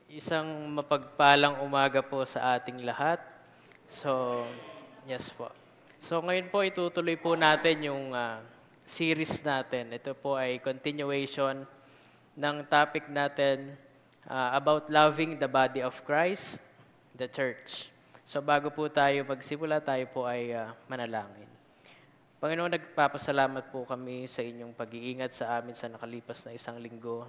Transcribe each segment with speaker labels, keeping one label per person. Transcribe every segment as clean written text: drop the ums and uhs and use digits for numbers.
Speaker 1: Isang mapagpalang umaga po sa ating lahat. So, yes po. So, ngayon po itutuloy po natin yung series natin. Ito po ay continuation ng topic natin about loving the body of Christ, the church. So, bago po tayo magsimula, tayo po ay manalangin. Panginoon, nagpapasalamat po kami sa inyong pag-iingat sa amin sa nakalipas na isang linggo.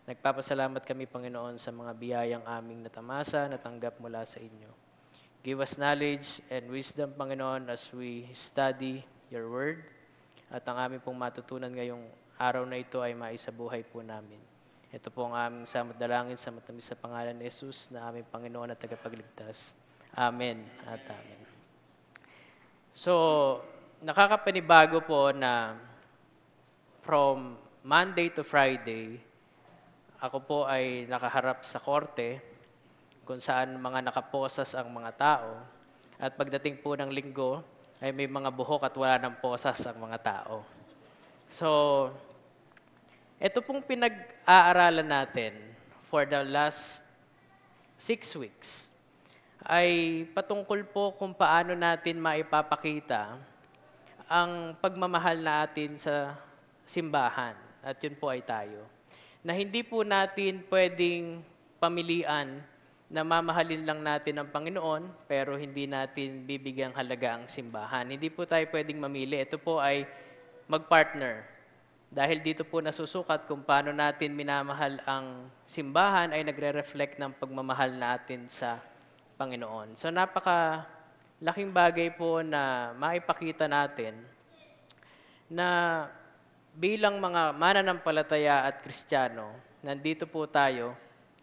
Speaker 1: Nagpapasalamat kami, Panginoon, sa mga biyayang aming natamasa, natanggap mula sa inyo. Give us knowledge and wisdom, Panginoon, as we study your word. At ang aming pong matutunan ngayong araw na ito ay maisabuhay po namin. Ito po ang aming samot dalangin sa matamis sa pangalan ni Jesus na aming Panginoon at tagapagligtas. Amen at amen. So, nakakapanibago po na from Monday to Friday, ako po ay nakaharap sa korte kung saan mga nakaposas ang mga tao. At pagdating po ng linggo, ay may mga buhok at wala ng posas ang mga tao. So, ito pong pinag-aaralan natin for the last 6 weeks ay patungkol po kung paano natin maipapakita ang pagmamahal natin sa simbahan. At yun po ay tayo. Na hindi po natin pwedeng pamilian na mamahalin lang natin ang Panginoon, pero hindi natin bibigyang halaga ang simbahan. Hindi po tayo pwedeng mamili. Ito po ay mag-partner. Dahil dito po nasusukat kung paano natin minamahal ang simbahan ay nagre-reflect ng pagmamahal natin sa Panginoon. So napaka-laking bagay po na maipakita natin na bilang mga mananampalataya at Kristiyano, nandito po tayo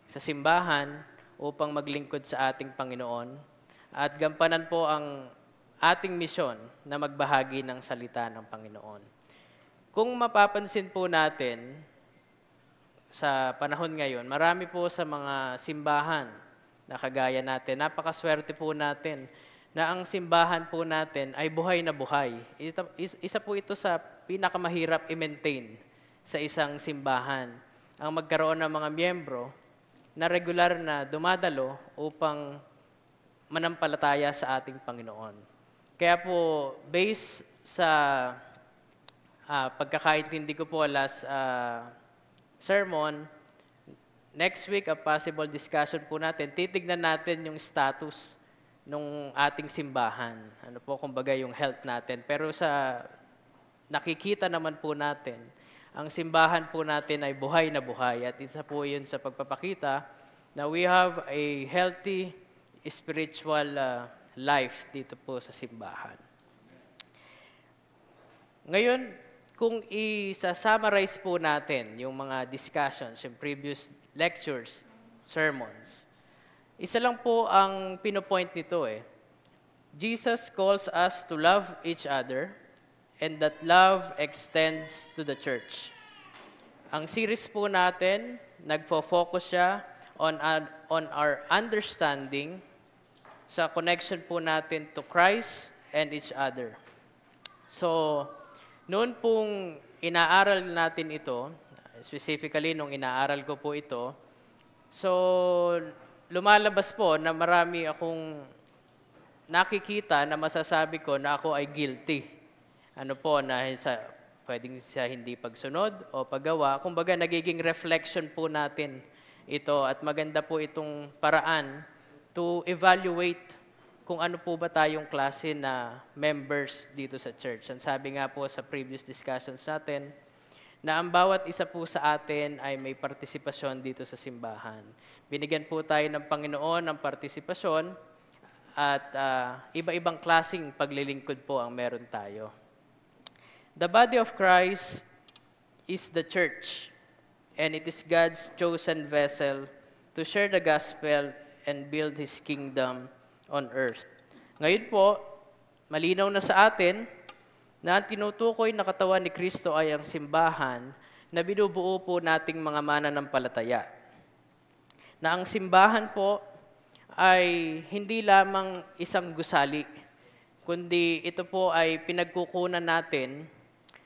Speaker 1: sa simbahan upang maglingkod sa ating Panginoon at gampanan po ang ating misyon na magbahagi ng salita ng Panginoon. Kung mapapansin po natin sa panahon ngayon, marami po sa mga simbahan na kagaya natin, napakaswerte po natin na ang simbahan po natin ay buhay na buhay. Isa po ito sa pinakamahirap i-maintain sa isang simbahan. Ang magkaroon ng mga miyembro na regular na dumadalo upang manampalataya sa ating Panginoon. Kaya po, based sa pagkakaintindi ko po last sermon, next week, a possible discussion po natin, titignan natin yung status nung ating simbahan. Ano po, kumbaga yung health natin. Pero sa nakikita naman po natin, ang simbahan po natin ay buhay na buhay. At isa po yun sa pagpapakita na we have a healthy spiritual life dito po sa simbahan. Ngayon, kung i-summarize po natin yung mga discussions, yung previous lectures, sermons, isa lang po ang pinopoint nito Jesus calls us to love each other and that love extends to the church. Ang series po natin, nagfo-focus siya on our understanding sa connection po natin to Christ and each other. So, noon pong inaaral natin ito, specifically nung inaaral ko po ito, so lumalabas po na marami akong nakikita na masasabi ko na ako ay guilty. Ano po, na pwedeng sa hindi pagsunod o paggawa. Kumbaga, nagiging reflection po natin ito at maganda po itong paraan to evaluate kung ano po ba tayong klase na members dito sa church. Ang sabi nga po sa previous discussions natin, na ang bawat isa po sa atin ay may partisipasyon dito sa simbahan. Binigyan po tayo ng Panginoon ng partisipasyon at iba-ibang klaseng paglilingkod po ang meron tayo. The body of Christ is the church, and it is God's chosen vessel to share the gospel and build His kingdom on earth. Ngayon po, malinaw na sa atin na ang tinutukoy na katawan ni Kristo ay ang simbahan na binubuo po nating mga mananampalataya. Na ang simbahan po ay hindi lamang isang gusali, kundi ito po ay pinagkukunan natin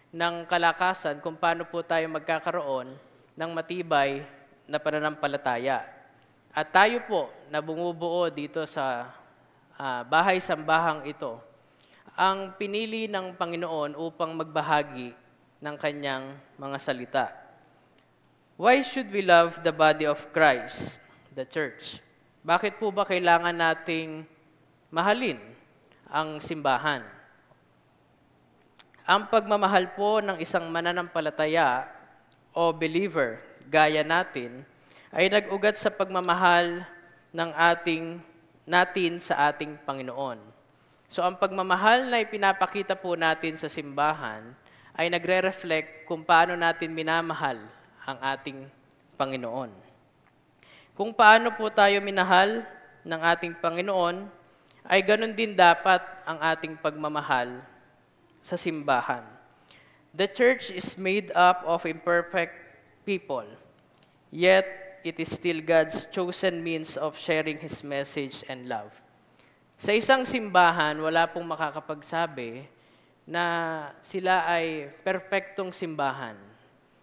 Speaker 1: ng kalakasan kung paano po tayo magkakaroon ng matibay na pananampalataya. At tayo po na bumubuo dito sa bahay-sambahang ito, ang pinili ng Panginoon upang magbahagi ng kanyang mga salita. Why should we love the body of Christ, the church? Bakit po ba kailangan nating mahalin ang simbahan? Ang pagmamahal po ng isang mananampalataya o believer gaya natin ay nag-ugat sa pagmamahal ng natin sa ating Panginoon. So ang pagmamahal na ipinapakita po natin sa simbahan ay nagre-reflect kung paano natin minamahal ang ating Panginoon. Kung paano po tayo minahal ng ating Panginoon, ay ganun din dapat ang ating pagmamahal sa simbahan. The church is made up of imperfect people, yet it is still God's chosen means of sharing His message and love. Sa isang simbahan, wala pong makakapagsabi na sila ay perpektong simbahan,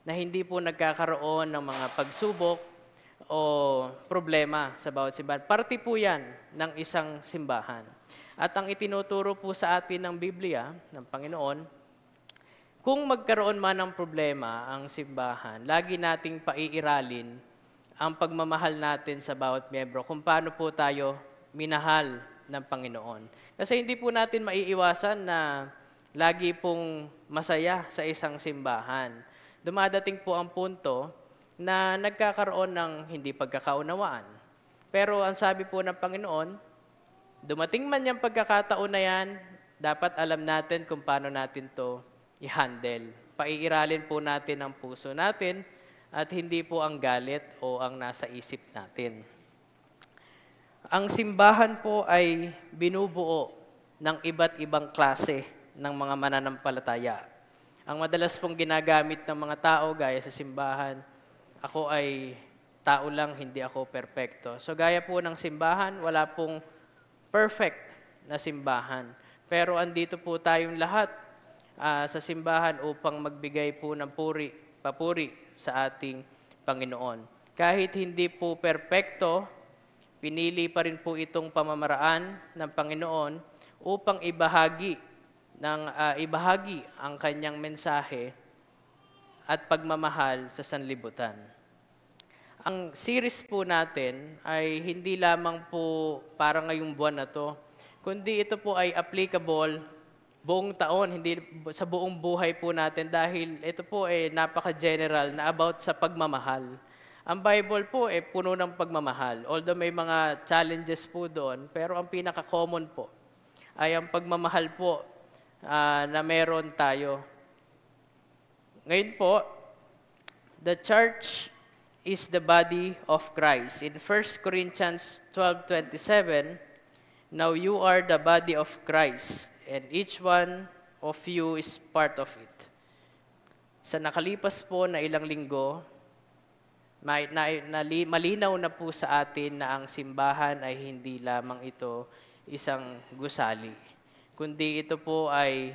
Speaker 1: na hindi po nagkakaroon ng mga pagsubok o problema sa bawat simbahan. Parte po yan ng isang simbahan. At ang itinuturo po sa atin ng Biblia, ng Panginoon, kung magkaroon man ng problema ang simbahan, lagi nating paiiralin ang pagmamahal natin sa bawat miyembro, kung paano po tayo minahal ng Panginoon. Kasi hindi po natin maiiwasan na lagi pong masaya sa isang simbahan. Dumadating po ang punto na nagkakaroon ng hindi pagkakaunawaan. Pero ang sabi po ng Panginoon, dumating man yung pagkakataon na yan, dapat alam natin kung paano natin to i-handle. Paiiralin po natin ang puso natin at hindi po ang galit o ang nasa isip natin. Ang simbahan po ay binubuo ng iba't ibang klase ng mga mananampalataya. Ang madalas pong ginagamit ng mga tao gaya sa simbahan, ako ay tao lang, hindi ako perpekto. So gaya po ng simbahan, wala pong perfect na simbahan. Pero andito po tayong lahat sa simbahan upang magbigay po ng papuri sa ating Panginoon. Kahit hindi po perpekto, pinili pa rin po itong pamamaraan ng Panginoon upang ibahagi ang kanyang mensahe at pagmamahal sa sanlibutan. Ang series po natin ay hindi lamang po para ngayong buwan na to, kundi ito po ay applicable buong taon, hindi sa buong buhay po natin dahil ito po ay napaka-general na about sa pagmamahal. Ang Bible po ay puno ng pagmamahal. Although may mga challenges po doon, pero ang pinaka-common po ay ang pagmamahal po na meron tayo. Ngayon po, the church is the body of Christ. In 1 Corinthians 12:27, now you are the body of Christ, and each one of you is part of it. Sa nakalipas po na ilang linggo, malinaw na po sa atin na ang simbahan ay hindi lamang ito isang gusali, kundi ito po ay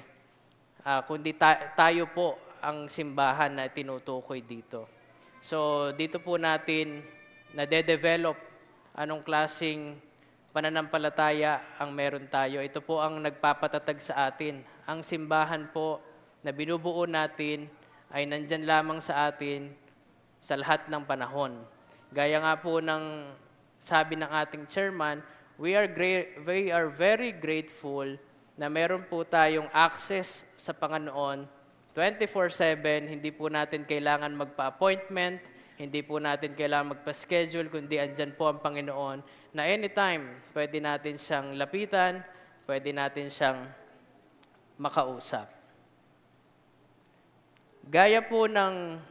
Speaker 1: tayo po ang simbahan na tinutukoy dito. So dito po natin nade-develop anong klaseng pananampalataya ang meron tayo. Ito po ang nagpapatatag sa atin. Ang simbahan po na binubuo natin ay nandyan lamang sa atin sa lahat ng panahon. Gaya nga po ng sabi ng ating chairman, we are very grateful na meron po tayong access sa Panginoon 24/7. Hindi po natin kailangan magpa-appointment, hindi po natin kailangan magpa-schedule, kundi andyan po ang Panginoon na anytime pwede natin siyang lapitan, pwede natin siyang makausap. Gaya po ng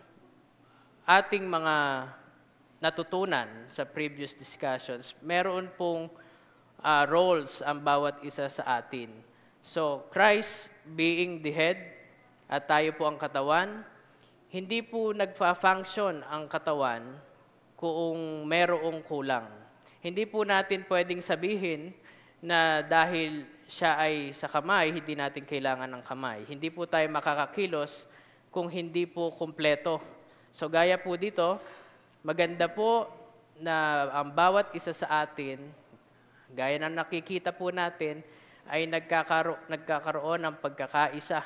Speaker 1: ating mga natutunan sa previous discussions, meron pong roles ang bawat isa sa atin. So, Christ being the head at tayo po ang katawan, hindi po nagfa-function ang katawan kung merong kulang. Hindi po natin pwedeng sabihin na dahil siya ay sa kamay, hindi natin kailangan ng kamay. Hindi po tayo makakakilos kung hindi po kumpleto. So gaya po dito, maganda po na ang bawat isa sa atin, gaya ng nakikita po natin, ay nagkakaroon ng pagkakaisa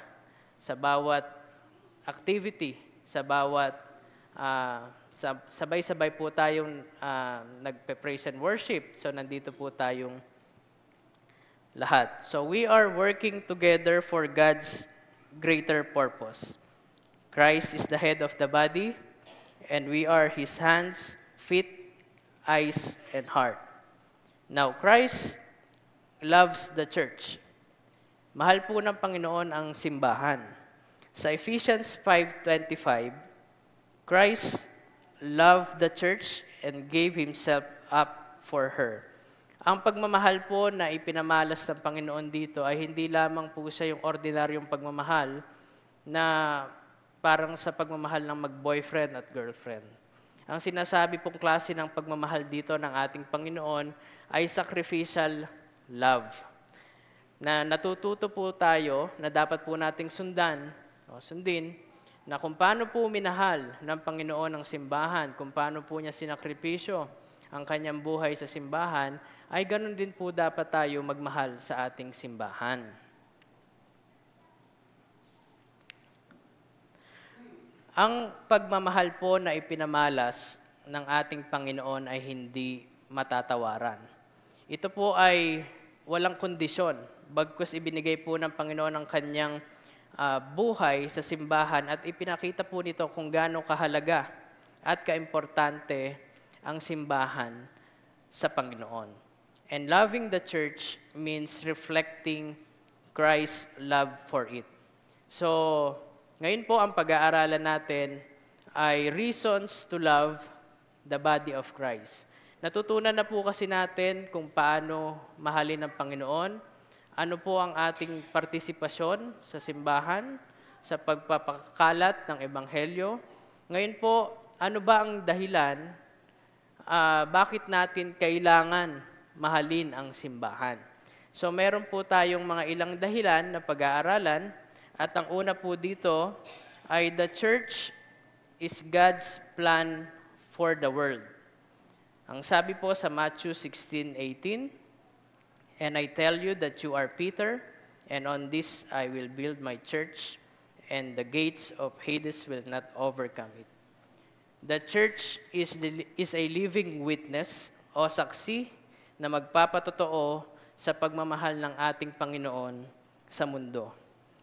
Speaker 1: sa bawat activity, sa bawat sabay-sabay po tayong nagpe-praise and worship. So nandito po tayong lahat. So we are working together for God's greater purpose. Christ is the head of the body, and we are His hands, feet, eyes, and heart. Now, Christ loves the church. Mahal po ng Panginoon ang simbahan. Sa Ephesians 5:25, Christ loved the church and gave Himself up for her. Ang pagmamahal po na ipinamalas ng Panginoon dito ay hindi lamang po siya yung ordinaryong pagmamahal na parang sa pagmamahal ng mag-boyfriend at girlfriend. Ang sinasabi pong klase ng pagmamahal dito ng ating Panginoon ay sacrificial love. Na natututo po tayo na dapat po nating sundin, na kung paano po minahal ng Panginoon ang simbahan, kung paano po niya sinakripisyo ang kanyang buhay sa simbahan, ay ganun din po dapat tayo magmahal sa ating simbahan. Ang pagmamahal po na ipinamalas ng ating Panginoon ay hindi matatawaran. Ito po ay walang kondisyon, bagkus ibinigay po ng Panginoon ang kanyang buhay sa simbahan at ipinakita po nito kung gaano kahalaga at kaimportante ang simbahan sa Panginoon. And loving the church means reflecting Christ's love for it. So, ngayon po ang pag-aaralan natin ay reasons to love the body of Christ. Natutunan na po kasi natin kung paano mahalin ng Panginoon, ano po ang ating partisipasyon sa simbahan, sa pagpapakalat ng Ebanghelyo. Ngayon po, ano ba ang dahilan, bakit natin kailangan mahalin ang simbahan? So meron po tayong mga ilang dahilan na pag-aaralan. At ang una po dito ay the church is God's plan for the world. Ang sabi po sa Matthew 16:18, "And I tell you that you are Peter, and on this I will build my church, and the gates of Hades will not overcome it." The church is a living witness o saksi na magpapatotoo sa pagmamahal ng ating Panginoon sa mundo.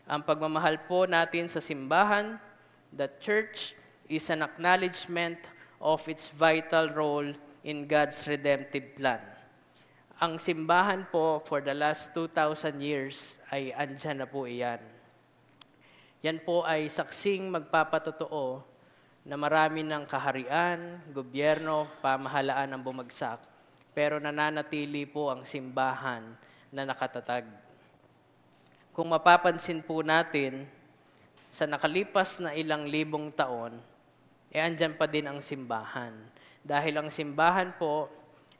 Speaker 1: Ang pagmamahal po natin sa simbahan, the church, is an acknowledgement of its vital role in God's redemptive plan. Ang simbahan po for the last 2,000 years ay andyan na po iyan. Yan po ay saksing magpapatotoo na marami ng kaharian, gobyerno, pamahalaan ang bumagsak, pero nananatili po ang simbahan na nakatatag. Kung mapapansin po natin, sa nakalipas na ilang libong taon, andyan pa din ang simbahan. Dahil ang simbahan po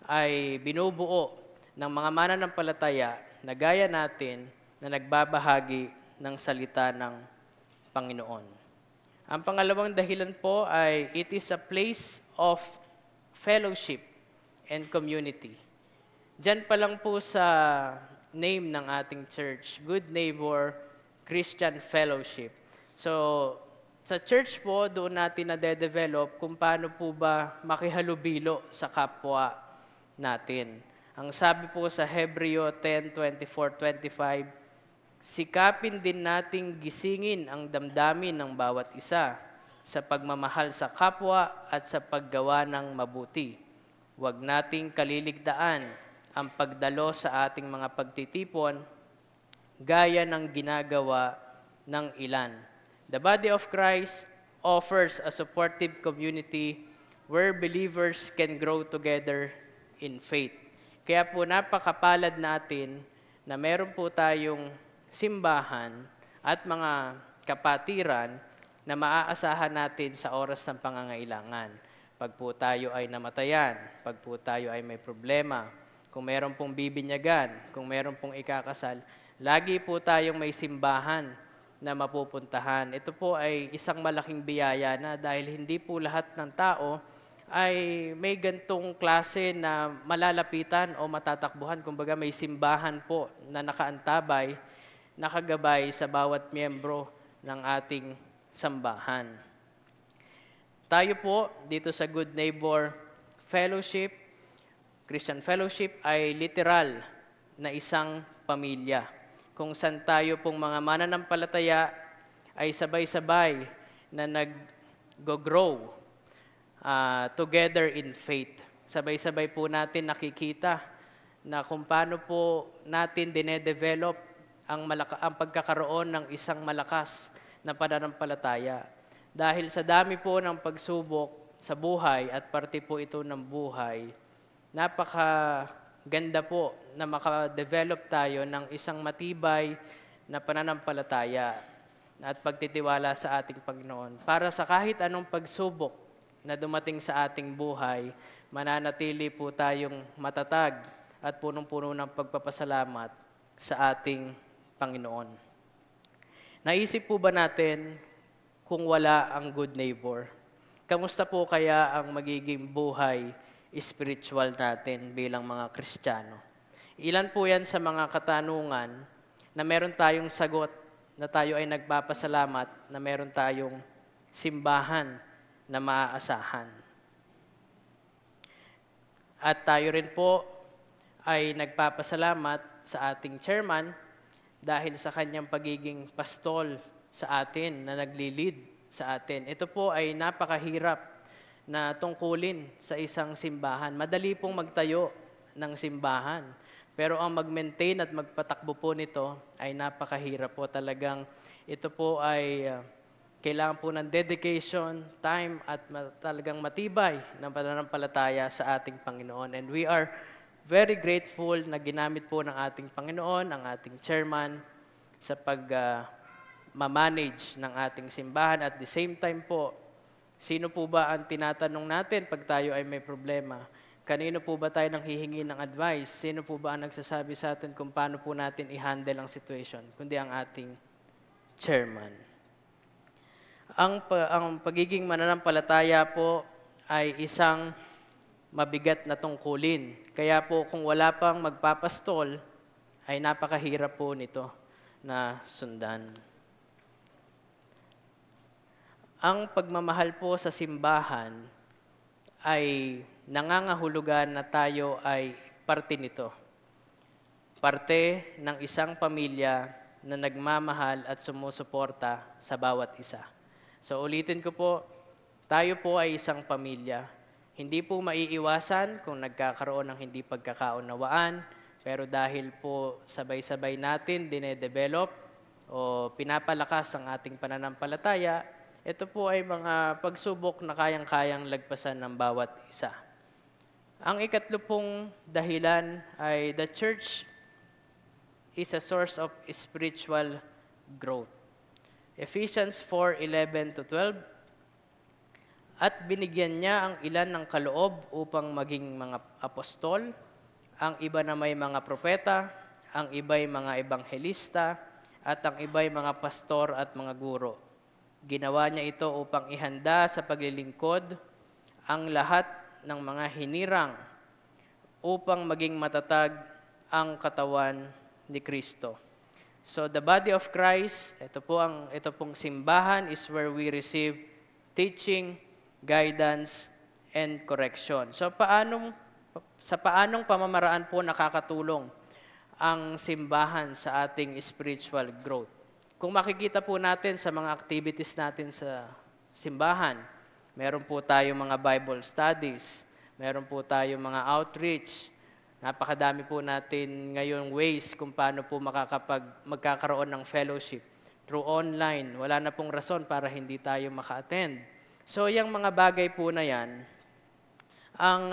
Speaker 1: ay binubuo ng mga mananampalataya na gaya natin na nagbabahagi ng salita ng Panginoon. Ang pangalawang dahilan po ay it is a place of fellowship and community. Diyan pa lang po sa name ng ating church, Good Neighbor Christian Fellowship. So, sa church po, doon natin na-develop kung paano po ba makihalubilo sa kapwa natin. Ang sabi po sa Hebreo 10:24-25, sikapin din nating gisingin ang damdamin ng bawat isa sa pagmamahal sa kapwa at sa paggawa ng mabuti. Huwag nating kaliligtaan ang pagdalo sa ating mga pagtitipon gaya ng ginagawa ng ilan. The body of Christ offers a supportive community where believers can grow together in faith. Kaya po napakapalad natin na meron po tayong simbahan at mga kapatiran na maaasahan natin sa oras ng pangangailangan. Pag po tayo ay namatayan, pag po tayo ay may problema, kung meron pong bibinyagan, kung meron pong ikakasal, lagi po tayong may simbahan na mapupuntahan. Ito po ay isang malaking biyaya na dahil hindi po lahat ng tao ay may gantong klase na malalapitan o matatakbuhan. Kumbaga may simbahan po na nakaantabay, nakagabay sa bawat miyembro ng ating sambahan. Tayo po dito sa Good Neighbor Fellowship, Christian Fellowship ay literal na isang pamilya. Kung saan tayo pong mga mananampalataya ay sabay-sabay na nag-grow together in faith. Sabay-sabay po natin nakikita na kung paano po natin dinedevelop ang pagkakaroon ng isang malakas na pananampalataya. Dahil sa dami po ng pagsubok sa buhay at parte po ito ng buhay, napakaganda po na makadevelop tayo ng isang matibay na pananampalataya at pagtitiwala sa ating Panginoon. Para sa kahit anong pagsubok na dumating sa ating buhay, mananatili po tayong matatag at punong-puno ng pagpapasalamat sa ating Panginoon. Naisip po ba natin kung wala ang good neighbor? Kamusta po kaya ang magiging buhay spiritual natin bilang mga Kristiyano? Ilan po yan sa mga katanungan na meron tayong sagot na tayo ay nagpapasalamat na meron tayong simbahan na maaasahan. At tayo rin po ay nagpapasalamat sa ating chairman dahil sa kanyang pagiging pastol sa atin na naglilid sa atin. Ito po ay napakahirap na tungkulin sa isang simbahan. Madali pong magtayo ng simbahan. Pero ang mag-maintain at magpatakbo po nito ay napakahirap po talagang. Ito po ay kailangan po ng dedication, time, at talagang matibay ng pananampalataya sa ating Panginoon. And we are very grateful na ginamit po ng ating Panginoon, ang ating chairman, sa pag-manage ng ating simbahan. At the same time po, sino po ba ang tinatanong natin pag tayo ay may problema? Kanino po ba tayo nang hihingi ng advice? Sino po ba ang nagsasabi sa atin kung paano po natin i-handle ang situation? Kundi ang ating chairman. Ang pagiging mananampalataya po ay isang mabigat na tungkulin. Kaya po kung wala pang magpapastol, ay napakahirap po nito na sundan. Ang pagmamahal po sa simbahan ay nangangahulugan na tayo ay parte nito. Parte ng isang pamilya na nagmamahal at sumusuporta sa bawat isa. So ulitin ko po, tayo po ay isang pamilya. Hindi po maiiwasan kung nagkakaroon ng hindi pagkakaunawaan, pero dahil po sabay-sabay natin dinedevelop o pinapalakas ang ating pananampalataya, ito po ay mga pagsubok na kayang-kayang lagpasan ng bawat isa. Ang ikatlo pong dahilan ay the church is a source of spiritual growth. Ephesians 4:11-12, at binigyan niya ang ilan ng kaloob upang maging mga apostol, ang iba na may mga propeta, ang iba'y mga ebanghelista, at ang iba'y mga pastor at mga guro. Ginawa niya ito upang ihanda sa paglilingkod ang lahat ng mga hinirang upang maging matatag ang katawan ni Kristo. So the body of Christ, ito pong simbahan is where we receive teaching, guidance, and correction. So sa paanong pamamaraan po nakakatulong ang simbahan sa ating spiritual growth? Kung makikita po natin sa mga activities natin sa simbahan, meron po tayong mga Bible studies, meron po tayong mga outreach. Napakadami po natin ngayon ways kung paano po magkakaroon ng fellowship. Through online, wala na pong rason para hindi tayo maka-attend. So, yung mga bagay po na yan, ang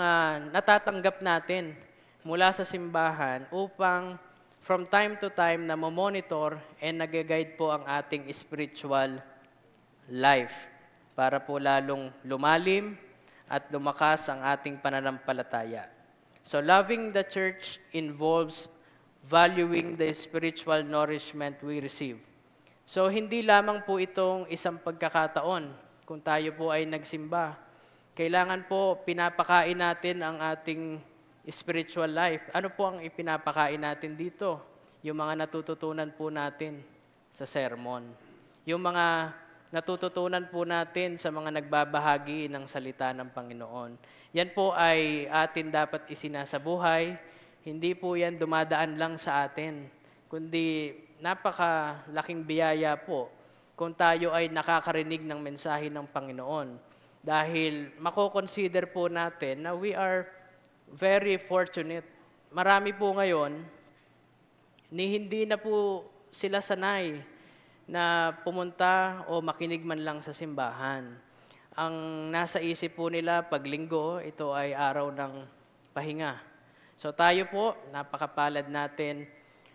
Speaker 1: natatanggap natin mula sa simbahan upang from time to time na monitor and nag-guide po ang ating spiritual life para po lalong lumalim at lumakas ang ating pananampalataya. So loving the church involves valuing the spiritual nourishment we receive. So hindi lamang po itong isang pagkakataon kung tayo po ay nagsimba. kailangan po pinapakain natin ang ating spiritual life. Ano po ang ipinapakain natin dito? Yung mga natututunan po natin sa sermon. Yung mga natututunan po natin sa mga nagbabahagi ng salita ng Panginoon. Yan po ay atin dapat isinasabuhay. Hindi po yan dumadaan lang sa atin, kundi napakalaking biyaya po kung tayo ay nakakarinig ng mensahe ng Panginoon. Dahil mako-consider po natin na we are very fortunate. Marami po ngayon, hindi na po sila sanay na pumunta o makinig man lang sa simbahan. Ang nasa isip po nila pag linggo, ito ay araw ng pahinga. So tayo po, napakapalad natin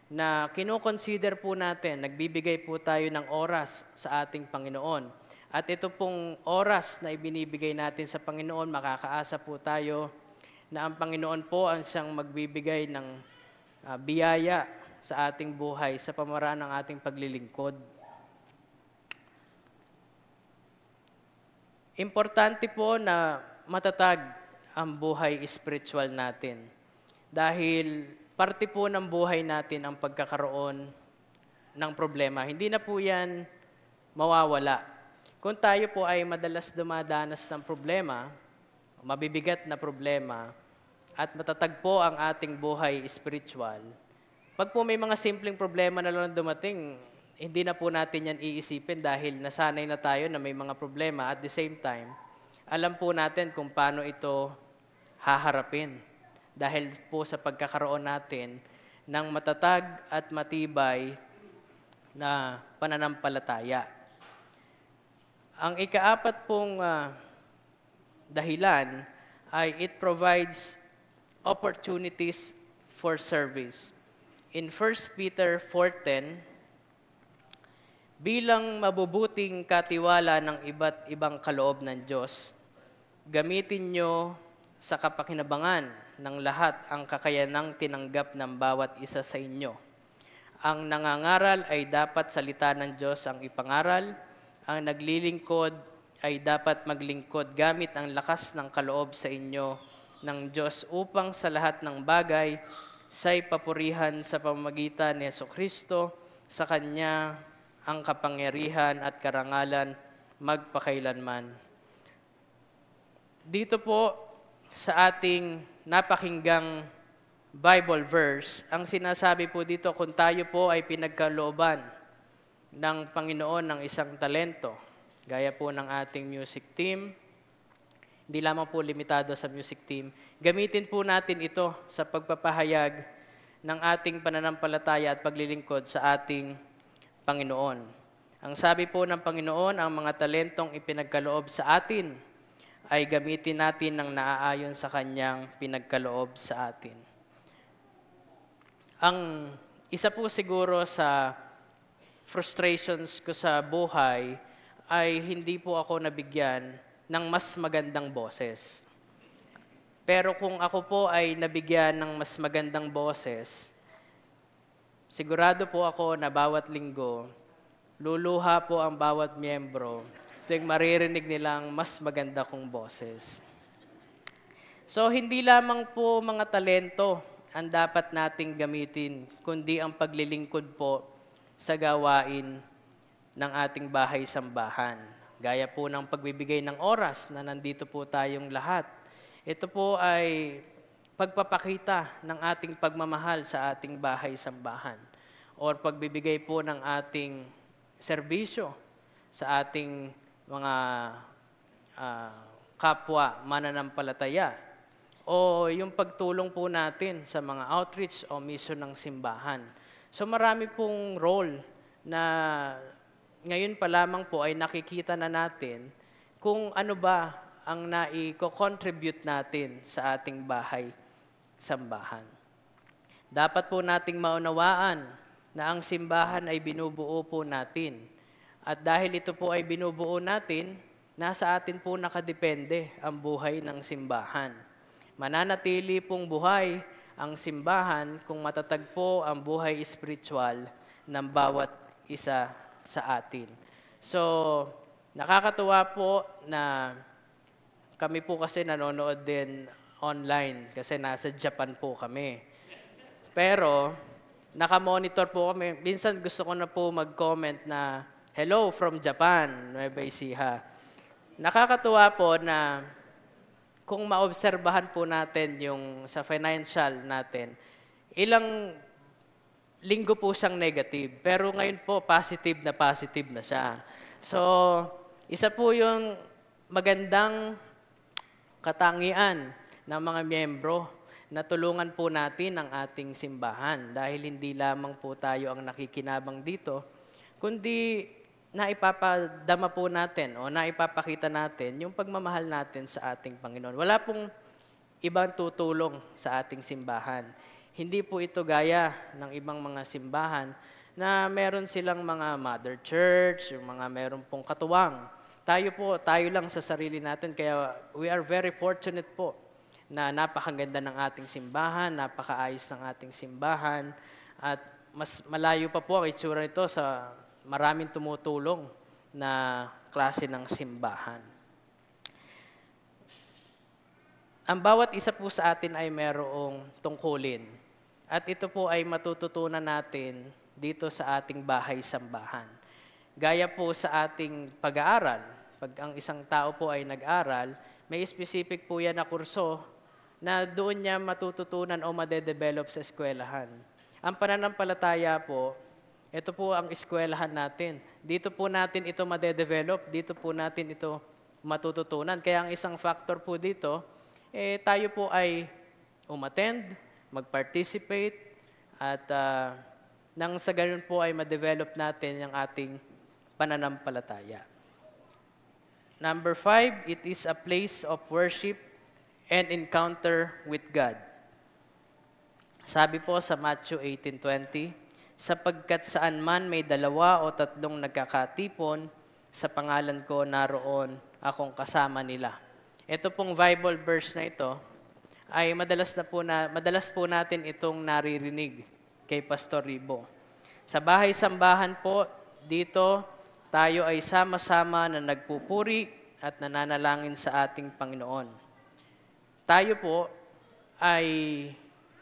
Speaker 1: na kino-consider po natin, nagbibigay po tayo ng oras sa ating Panginoon. At ito pong oras na ibinibigay natin sa Panginoon, makakaasa po tayo na ang Panginoon po ang siyang magbibigay ng biyaya sa ating buhay sa pamaraan ng ating paglilingkod. Importante po na matatag ang buhay spiritual natin. Dahil parte po ng buhay natin ang pagkakaroon ng problema. Hindi na po yan mawawala. Kung tayo po ay madalas dumadanas ng problema, mabibigat na problema, at matatag po ang ating buhay spiritual, pag po may mga simpleng problema na lang dumating, hindi na po natin yan iisipin dahil nasanay na tayo na may mga problema. At the same time, alam po natin kung paano ito haharapin. Dahil po sa pagkakaroon natin ng matatag at matibay na pananampalataya. Ang ikaapat pong dahilan ay it provides opportunities for service. In 1 Peter 4:10, bilang mabubuting katiwala ng iba't ibang kaloob ng Diyos, gamitin nyo sa kapakinabangan ng lahat ang kakayanang tinanggap ng bawat isa sa inyo. Ang nangangaral ay dapat salita ng Diyos ang ipangaral. Ang naglilingkod ay dapat maglingkod gamit ang lakas ng kaloob sa inyo ng Diyos upang sa lahat ng bagay siya'y papurihan sa pamamagitan ni Jesucristo, sa Kanya ang kapangyarihan at karangalan magpakailanman. Dito po sa ating napakinggang Bible verse, ang sinasabi po dito kung tayo po ay pinagkalooban ng Panginoon ng isang talento, gaya po ng ating music team, hindi lamang po limitado sa music team, gamitin po natin ito sa pagpapahayag ng ating pananampalataya at paglilingkod sa ating Panginoon. Ang sabi po ng Panginoon, ang mga talentong ipinagkaloob sa atin ay gamitin natin ng naaayon sa Kanyang pinagkaloob sa atin. Ang isa po siguro sa frustrations ko sa buhay ay hindi po ako nabigyan ng mas magandang boses. Pero kung ako po ay nabigyan ng mas magandang boses, sigurado po ako na bawat linggo, luluha po ang bawat miyembro tuwing maririnig nilang mas maganda kong boses. So, hindi lamang po mga talento ang dapat nating gamitin, kundi ang paglilingkod po sa gawain ng ating bahay-sambahan. Gaya po ng pagbibigay ng oras na nandito po tayong lahat. Ito po ay pagpapakita ng ating pagmamahal sa ating bahay-sambahan or pagbibigay po ng ating serbisyo sa ating mga kapwa mananampalataya o yung pagtulong po natin sa mga outreach o mission ng simbahan. So marami pong role na ngayon pa lamang po ay nakikita na natin kung ano ba ang naiko-contribute natin sa ating bahay-sambahan. Dapat po nating maunawaan na ang simbahan ay binubuo po natin. At dahil ito po ay binubuo natin, nasa atin po nakadepende ang buhay ng simbahan. Mananatili pong buhay ang simbahan kung matatag po ang buhay spiritual ng bawat isa sa atin. So, nakakatuwa po na kami po kasi nanonood din online kasi nasa Japan po kami. Pero, nakamonitor po kami. Minsan gusto ko na po mag-comment na, "Hello from Japan, Nueva Ecija." Nakakatuwa po na kung maobserbahan po natin yung sa financial natin, ilang linggo po siyang negative. Pero ngayon po, positive na siya. So, isa po yung magandang katangian ng mga miyembro na tulungan po natin ang ating simbahan dahil hindi lamang po tayo ang nakikinabang dito, kundi naipapadama po natin o naipapakita natin yung pagmamahal natin sa ating Panginoon. Wala pong ibang tutulong sa ating simbahan. Hindi po ito gaya ng ibang mga simbahan na meron silang mga mother church, yung mga meron pong katuwang. Tayo lang sa sarili natin. Kaya we are very fortunate po na napakaganda ng ating simbahan, napakaayos ng ating simbahan, at mas malayo pa po ang itsura nito sa maraming tumutulong na klase ng simbahan. Ang bawat isa po sa atin ay merong tungkulin. At ito po ay matututunan natin dito sa ating bahay-sambahan. Gaya po sa ating pag-aaral, pag ang isang tao po ay nag-aral, may specific po yan na kurso na doon niya matututunan o madedevelop sa eskwelahan. Ang pananampalataya po, ito po ang eskwelahan natin. Dito po natin ito madedevelop, dito po natin ito matututunan. Kaya ang isang factor po dito, tayo po ay umattend, mag-participate, at nang sa ganun po ay ma-develop natin ang ating pananampalataya. Number 5, it is a place of worship and encounter with God. Sabi po sa Matthew 18:20, "Sapagkat saan man may 2 o 3 nagkakatipon, sa pangalan ko naroon akong kasama nila." Ito pong Bible verse na ito ay madalas po natin itong naririnig kay Pastor Ribo. Sa bahay-sambahan po, dito tayo ay sama-sama na nagpupuri at nananalangin sa ating Panginoon. Tayo po ay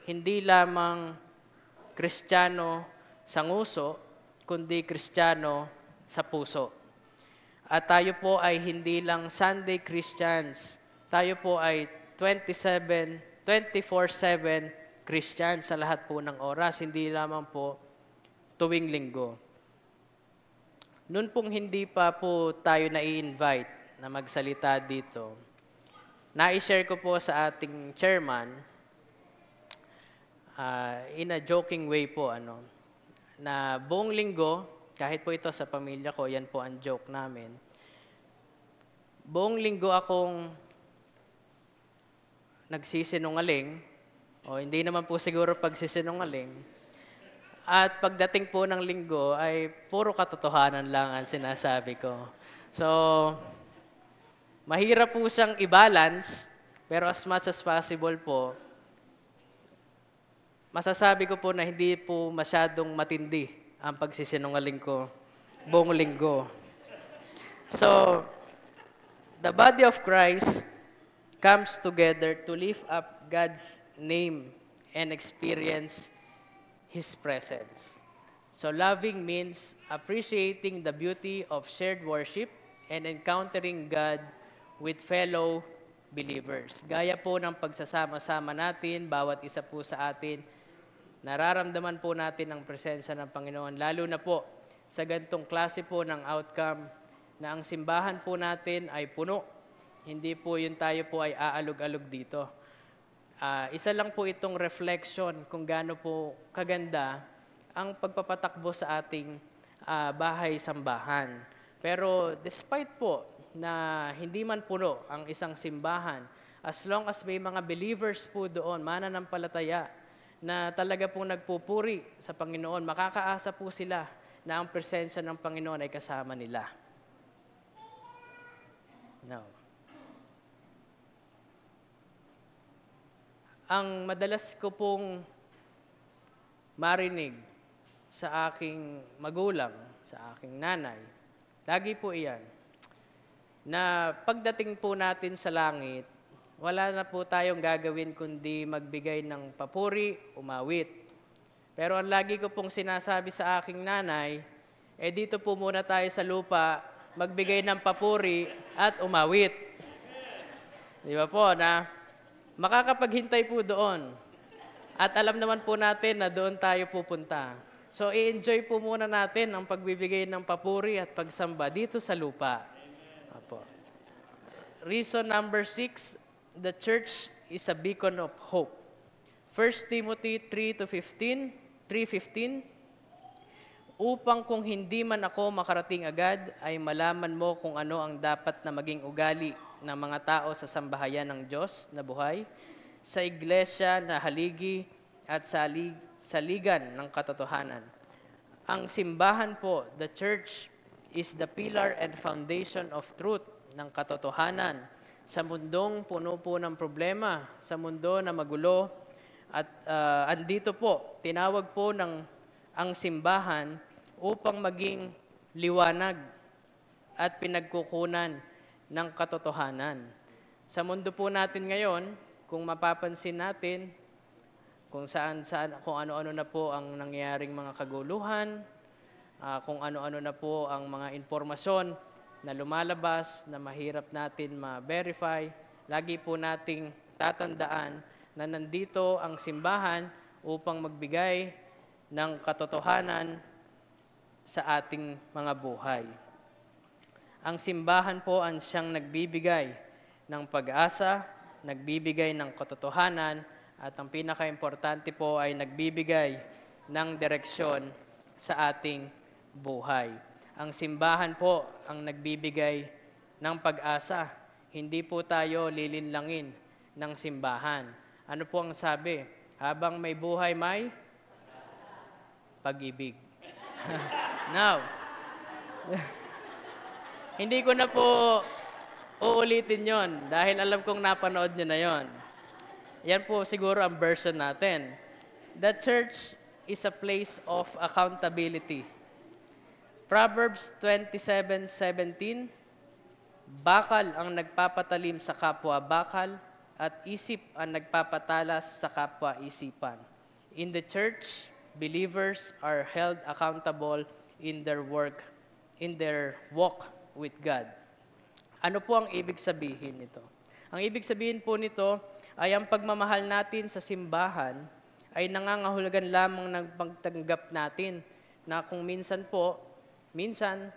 Speaker 1: hindi lamang Kristiyano sa nguso, kundi Kristiyano sa puso. At tayo po ay hindi lang Sunday Christians, tayo po ay 24/7 Christian sa lahat po ng oras, hindi lamang po tuwing linggo. Noon pong hindi pa po tayo na-i-invite na magsalita dito, na-share ko po sa ating chairman, in a joking way po, na buong linggo, kahit po ito sa pamilya ko, yan po ang joke namin, buong linggo akong nagsisinungaling, o hindi naman po siguro pagsisinungaling, at pagdating po ng linggo ay puro katotohanan lang ang sinasabi ko. So, mahirap po siyang i-balance, pero as much as possible po, masasabi ko po na hindi po masyadong matindi ang pagsisinungaling ko buong linggo. So, the body of Christ comes together to lift up God's name and experience His presence. So loving means appreciating the beauty of shared worship and encountering God with fellow believers. Gaya po ng pagsasama-sama natin, bawat isa po sa atin, nararamdaman po natin ang presensya ng Panginoon, lalo na po sa ganitong klase po ng outcome na ang simbahan po natin ay puno. Hindi po yun tayo po ay aalog-alog dito. Isa lang po itong reflection kung gaano po kaganda ang pagpapatakbo sa ating bahay-sambahan. Pero despite po na hindi man puno ang isang simbahan, as long as may mga believers po doon, mananampalataya, na talaga pong nagpupuri sa Panginoon, makakaasa po sila na ang presensya ng Panginoon ay kasama nila. Now, ang madalas ko pong marinig sa aking magulang, sa aking nanay, lagi po iyan, na pagdating po natin sa langit, wala na po tayong gagawin kundi magbigay ng papuri, umawit. Pero ang lagi ko pong sinasabi sa aking nanay, dito po muna tayo sa lupa, magbigay ng papuri at umawit. Di ba po, na makakapaghintay po doon. At alam naman po natin na doon tayo pupunta. So, i-enjoy po muna natin ang pagbibigay ng papuri at pagsamba dito sa lupa. Apo. Reason number 6, the church is a beacon of hope. 1 Timothy 3:15, upang kung hindi man ako makarating agad, ay malaman mo kung ano ang dapat na maging ugali ng mga tao sa sambahayan ng Diyos na buhay, sa iglesia na haligi at saligan ng katotohanan. Ang simbahan po, the church, is the pillar and foundation of truth, ng katotohanan, sa mundong puno po ng problema, sa mundo na magulo. At andito po, tinawag po ang simbahan upang maging liwanag at pinagkukunan ng katotohanan. Sa mundo po natin ngayon, kung mapapansin natin, kung ano-ano na po ang nangyayaring mga kaguluhan, kung ano-ano na po ang mga impormasyon na lumalabas na mahirap natin ma-verify, lagi po nating tatandaan na nandito ang simbahan upang magbigay ng katotohanan sa ating mga buhay. Ang simbahan po ang siyang nagbibigay ng pag-asa, nagbibigay ng katotohanan, at ang pinaka-importante po ay nagbibigay ng direksyon sa ating buhay. Ang simbahan po ang nagbibigay ng pag-asa. Hindi po tayo lilinlangin ng simbahan. Ano po ang sabi? Habang may buhay, may pag-ibig. Now, hindi ko na po uulitin yon dahil alam kong napanood nyo na yon. Yan po siguro ang version natin. The church is a place of accountability. Proverbs 27:17, bakal ang nagpapatalim sa kapwa bakal, at isip ang nagpapatalas sa kapwa isipan. In the church, believers are held accountable in their walk with God. Ano po ang ibig sabihin nito? Ang ibig sabihin po nito ay ang pagmamahal natin sa simbahan ay nangangahulugan lamang ng pagtanggap natin na kung minsan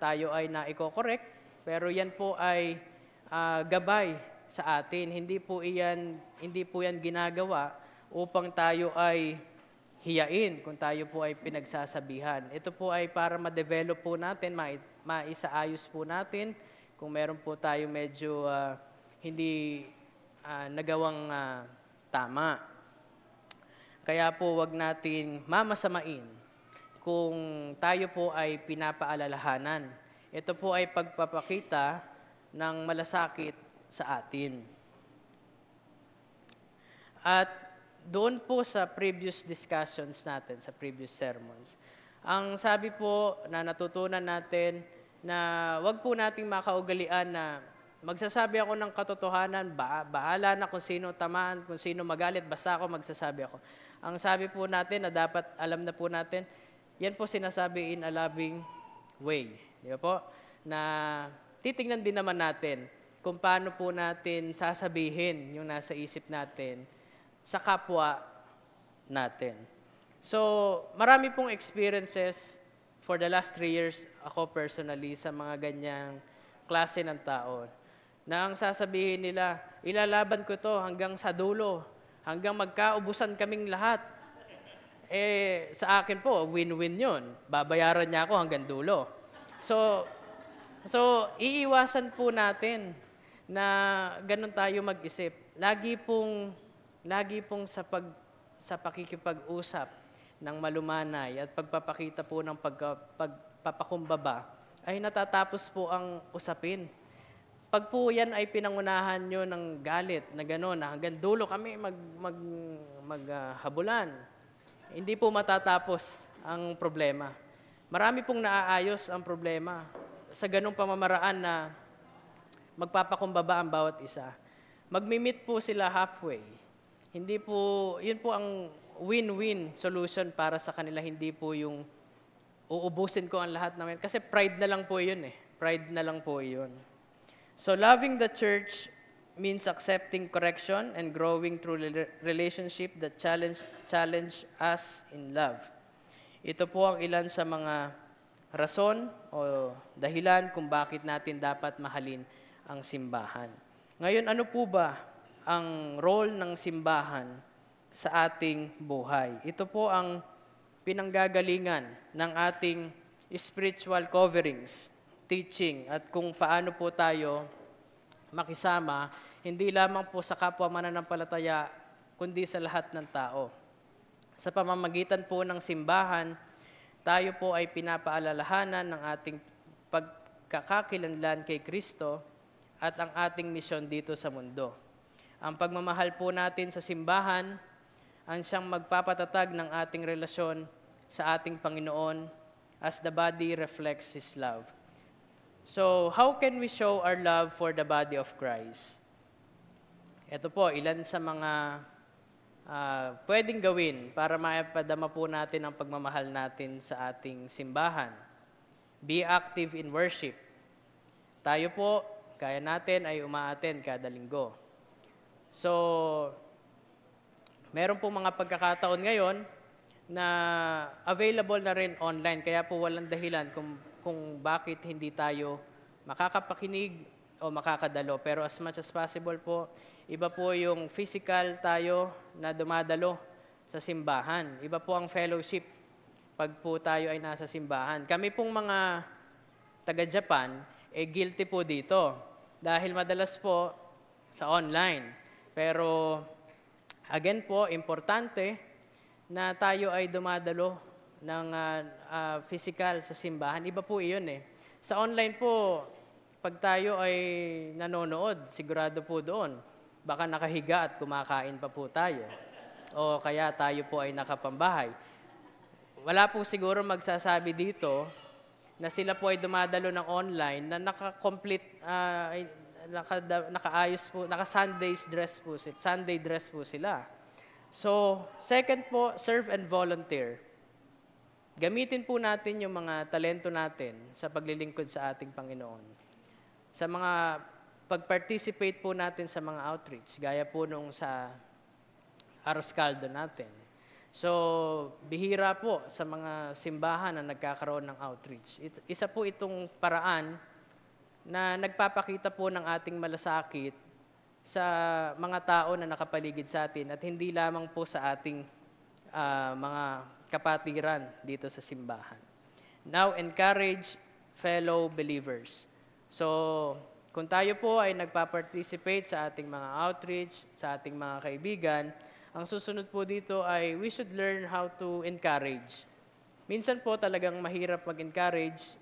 Speaker 1: tayo ay naiko-correct, pero yan po ay gabay sa atin. Hindi po yan ginagawa upang tayo ay hiyain kung tayo po ay pinagsasabihan. Ito po ay para ma-develop po natin, maisaayos po natin kung meron po tayo medyo hindi nagawang tama. Kaya po wag natin mamasamain kung tayo po ay pinapaalalahanan. Ito po ay pagpapakita ng malasakit sa atin. At doon po sa previous discussions natin, sa previous sermons, ang sabi po na natutunan natin na wag po nating makaugalian na magsasabi ako ng katotohanan, bahala na kung sino tamaan, kung sino magalit, basta ako magsasabi ako. Ang sabi po natin na dapat alam na po natin, yan po sinasabi in a loving way. Di ba po? Na titingnan din naman natin kung paano po natin sasabihin yung nasa isip natin sa kapwa natin. So, marami pong experiences for the last 3 years ako personally sa mga ganyang klase ng tao na ang sasabihin nila, ilalaban ko to hanggang sa dulo, hanggang magkaubusan kaming lahat. Sa akin po, win-win yun. Babayaran niya ako hanggang dulo. So iiwasan po natin na ganun tayo mag-isip. Lagi pong sa pakikipag-usap ng malumanay at pagpapakita po ng pagpapakumbaba ay natatapos po ang usapin. Pag po yan ay pinangunahan nyo ng galit na gano'n, na hanggang dulo kami maghabulan, hindi po matatapos ang problema. Marami pong naaayos ang problema sa ganung pamamaraan na magpapakumbaba ang bawat isa. Magmi-meet po sila halfway. Hindi po, yun po ang win-win solution para sa kanila, hindi po yung uubusin ko ang lahat namin. Kasi pride na lang po yun eh. Pride na lang po yun. So loving the church means accepting correction and growing through relationship that challenge us in love. Ito po ang ilan sa mga rason o dahilan kung bakit natin dapat mahalin ang simbahan. Ngayon, ano po ba ang role ng simbahan sa ating buhay? Ito po ang pinanggagalingan ng ating spiritual coverings, teaching, at kung paano po tayo makisama, hindi lamang po sa kapwa mananampalataya, kundi sa lahat ng tao. Sa pamamagitan po ng simbahan, tayo po ay pinapaalalahanan ng ating pagkakakilanlan kay Kristo at ang ating misyon dito sa mundo. Ang pagmamahal po natin sa simbahan ang siyang magpapatatag ng ating relasyon sa ating Panginoon as the body reflects His love. So, how can we show our love for the body of Christ? Ito po, ilan sa mga pwedeng gawin para maipadama po natin ang pagmamahal natin sa ating simbahan. Be active in worship. Tayo po, kaya natin ay umaattend kada linggo. So, meron po mga pagkakataon ngayon na available na rin online. Kaya po walang dahilan kung bakit hindi tayo makakapakinig o makakadalo. Pero as much as possible po, iba po yung physical tayo na dumadalo sa simbahan. Iba po ang fellowship pag po tayo ay nasa simbahan. Kami pong mga taga-Japan, guilty po dito. Dahil madalas po sa online. Pero again po, importante na tayo ay dumadalo ng physical sa simbahan. Iba po iyon eh. Sa online po, pag tayo ay nanonood, sigurado po doon. Baka nakahiga at kumakain pa po tayo. O kaya tayo po ay nakapambahay. Wala po siguro magsasabi dito na sila po ay dumadalo ng online na naka-complete, nakaayos po, naka-Sunday dress po sila. So, second po, serve and volunteer. Gamitin po natin yung mga talento natin sa paglilingkod sa ating Panginoon. Sa mga pag-participate po natin sa mga outreach, gaya po nung sa Aros Caldo natin. So, bihira po sa mga simbahan na nagkakaroon ng outreach. Isa po itong paraan na nagpapakita po ng ating malasakit sa mga tao na nakapaligid sa atin at hindi lamang po sa ating mga kapatiran dito sa simbahan. Now, encourage fellow believers. So, kung tayo po ay nagpa-participate sa ating mga outreach, sa ating mga kaibigan, ang susunod po dito ay we should learn how to encourage. Minsan po talagang mahirap mag-encourage.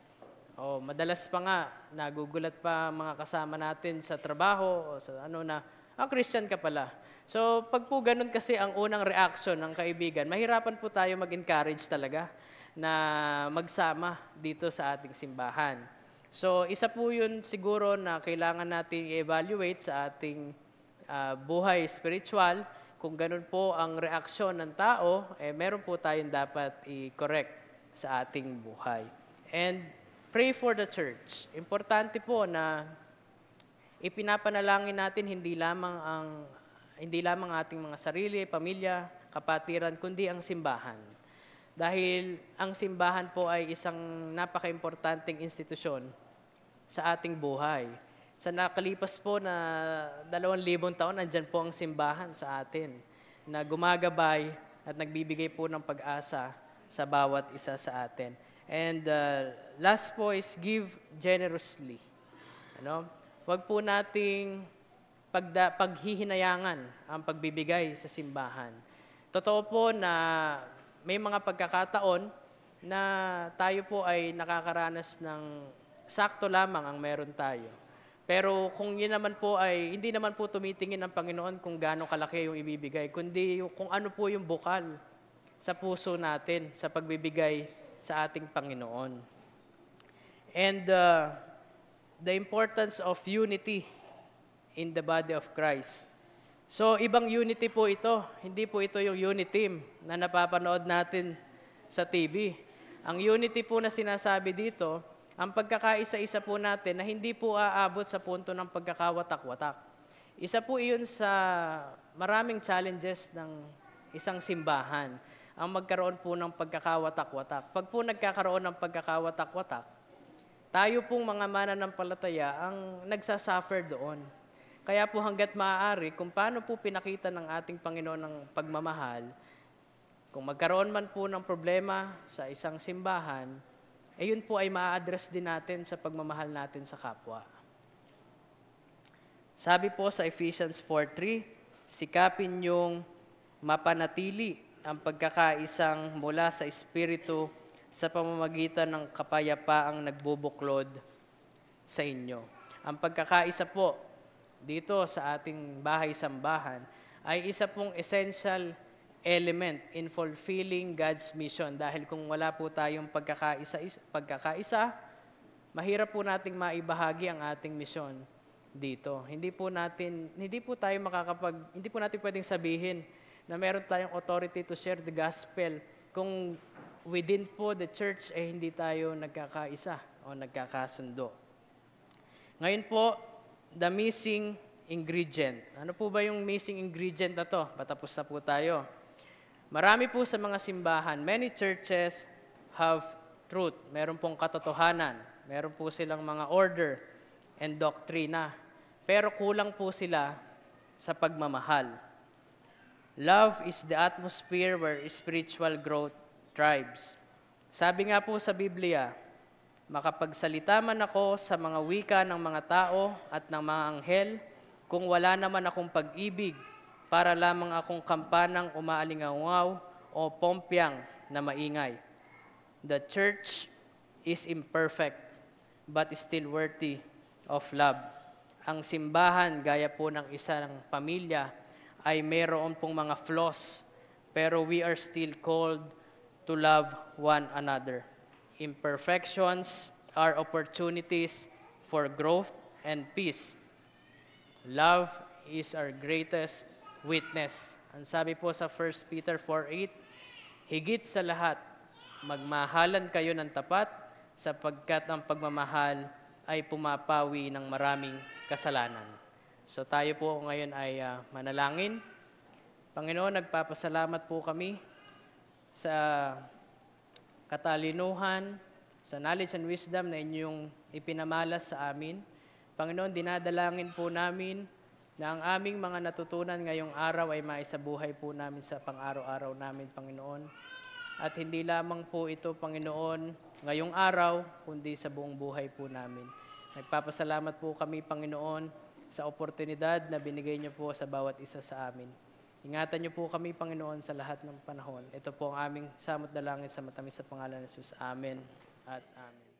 Speaker 1: Madalas pa nga, nagugulat pa mga kasama natin sa trabaho o sa Christian ka pala. So, pag po ganun kasi ang unang reaction ng kaibigan, mahirapan po tayo mag-encourage talaga na magsama dito sa ating simbahan. So, isa po yun siguro na kailangan natin i-evaluate sa ating buhay spiritual. Kung ganun po ang reaksyon ng tao, meron po tayong dapat i-correct sa ating buhay. And pray for the church. Importante po na ipinapanalangin natin hindi lamang ating mga sarili, pamilya, kapatiran, kundi ang simbahan. Dahil ang simbahan po ay isang napaka-importanting institusyon sa ating buhay. Sa nakalipas po na 2,000 taon, nandyan po ang simbahan sa atin na gumagabay at nagbibigay po ng pag-asa sa bawat isa sa atin. And last po is give generously. Huwag po nating paghihinayangan ang pagbibigay sa simbahan. Totoo po na may mga pagkakataon na tayo po ay nakakaranas ng sakto lamang ang meron tayo. Pero kung yun naman po ay, hindi naman po tumitingin ng Panginoon kung gaano kalaki yung ibibigay, kundi kung ano po yung bukal sa puso natin sa pagbibigay sa ating Panginoon. And the importance of unity in the body of Christ. So, ibang unity po ito. Hindi po ito yung unity team na napapanood natin sa TV. Ang unity po na sinasabi dito, ang pagkakaisa-isa po natin na hindi po aabot sa punto ng pagkakawatak-watak. Isa po iyon sa maraming challenges ng isang simbahan, ang magkaroon po ng pagkakawatak-watak. Pag po nagkakaroon ng pagkakawatak-watak, tayo pong mga mananampalataya ang nagsasuffer doon. Kaya po hanggat maaari, kung paano po pinakita ng ating Panginoon ng pagmamahal, kung magkaroon man po ng problema sa isang simbahan, yun po ay maa-address din natin sa pagmamahal natin sa kapwa. Sabi po sa Ephesians 4:3, sikapin niyong mapanatili ang pagkakaisang mula sa Espiritu sa pamamagitan ng kapayapaang nagbubuklod sa inyo. Ang pagkakaisa po dito sa ating bahay-sambahan ay isa pong essential element in fulfilling God's mission. Dahil kung wala po tayong pagkakaisa, mahirap po nating maibahagi ang ating mission dito. Hindi po natin pwedeng sabihin na meron tayong authority to share the gospel kung within po the church ay hindi tayo nagkakaisa o nagkakasundo. Ngayon po, the missing ingredient. Ano po ba yung missing ingredient na to? Patapos na po tayo. Marami po sa mga simbahan, many churches have truth. Meron pong katotohanan. Meron po silang mga order and doktrina. Pero kulang po sila sa pagmamahal. Love is the atmosphere where spiritual growth thrives. Sabi nga po sa Biblia, makapagsalita man ako sa mga wika ng mga tao at ng mga anghel, kung wala naman akong pag-ibig, para lamang akong kampanang umaalingaw o pompyang na maingay. The church is imperfect, but still worthy of love. Ang simbahan, gaya po ng isang pamilya, ay mayroon pong mga flaws, pero we are still called to love one another. Imperfections are opportunities for growth and peace. Love is our greatest witness. Ang sabi po sa 1 Peter 4:8, higit sa lahat, magmahalan kayo ng tapat sapagkat ang pagmamahal ay pumapawi ng maraming kasalanan. So tayo po ngayon ay manalangin. Panginoon, nagpapasalamat po kami sa katalinuhan, sa knowledge and wisdom na inyong ipinamalas sa amin. Panginoon, dinadalangin po namin na ang aming mga natutunan ngayong araw ay maisabuhay po namin sa pang-araw-araw namin, Panginoon. At hindi lamang po ito, Panginoon, ngayong araw, kundi sa buong buhay po namin. Nagpapasalamat po kami, Panginoon, sa oportunidad na binigay niyo po sa bawat isa sa amin. Ingatan niyo po kami, Panginoon, sa lahat ng panahon. Ito po ang aming samot dalangin sa matamis sa pangalan ni Jesus. Amen at amen.